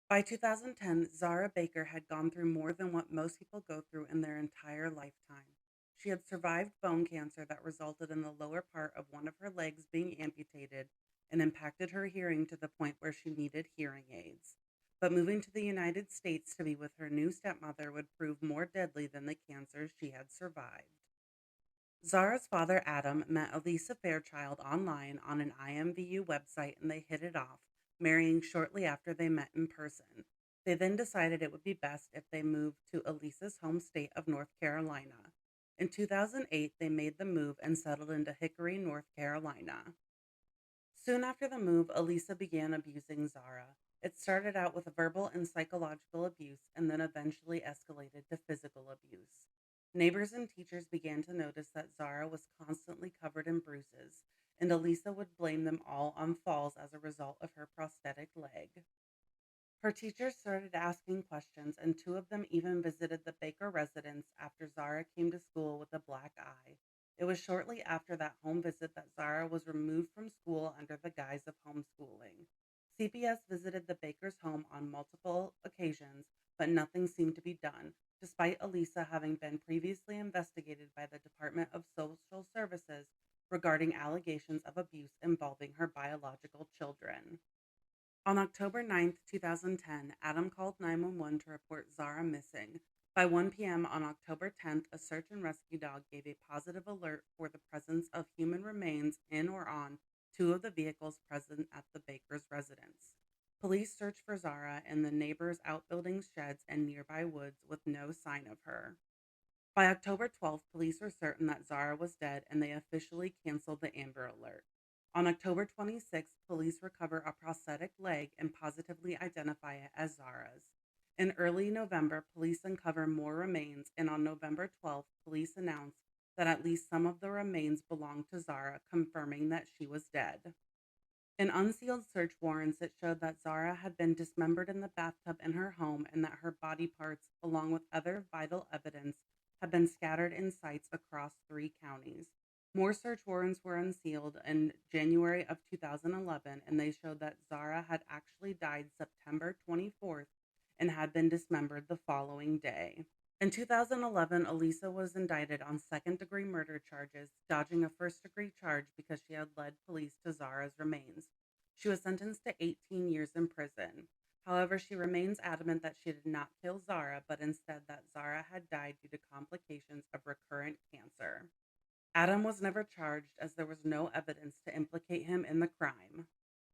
By 2010, Zahra Baker had gone through more than what most people go through in their entire lifetime. She had survived bone cancer that resulted in the lower part of one of her legs being amputated and impacted her hearing to the point where she needed hearing aids. But moving to the United States to be with her new stepmother would prove more deadly than the cancer she had survived. Zara's father, Adam, met Elisa Fairchild online on an IMVU website and they hit it off, marrying shortly after they met in person. They then decided it would be best if they moved to Elisa's home state of North Carolina. In 2008, they made the move and settled into Hickory, North Carolina. Soon after the move, Elisa began abusing Zara. It started out with verbal and psychological abuse and then eventually escalated to physical abuse. Neighbors and teachers began to notice that Zara was constantly covered in bruises, and Elisa would blame them all on falls as a result of her prosthetic leg. Her teachers started asking questions, and two of them even visited the Baker residence after Zara came to school with a black eye. It was shortly after that home visit that Zara was removed from school under the guise of homeschooling. CPS visited the Baker's home on multiple occasions, but nothing seemed to be done, despite Elisa having been previously investigated by the Department of Social Services regarding allegations of abuse involving her biological children. On October 9th, 2010, Adam called 911 to report Zara missing. By 1 p.m. on October 10th, a search and rescue dog gave a positive alert for the presence of human remains in or on two of the vehicles present at the Baker's residence. Police searched for Zara in the neighbors' outbuildings, sheds, and nearby woods with no sign of her. By October 12th, police were certain that Zara was dead and they officially canceled the Amber Alert. On October 26th, police recover a prosthetic leg and positively identify it as Zara's. In early November, police uncover more remains, and on November 12th, police announced that at least some of the remains belonged to Zara, confirming that she was dead. An unsealed search warrants that showed that Zara had been dismembered in the bathtub in her home and that her body parts, along with other vital evidence, had been scattered in sites across 3 counties. More search warrants were unsealed in January of 2011, and they showed that Zara had actually died September 24th and had been dismembered the following day. In 2011, Elisa was indicted on second-degree murder charges, dodging a first-degree charge because she had led police to Zara's remains. She was sentenced to 18 years in prison. However, she remains adamant that she did not kill Zara, but instead that Zara had died due to complications of recurrent cancer. Adam was never charged as there was no evidence to implicate him in the crime.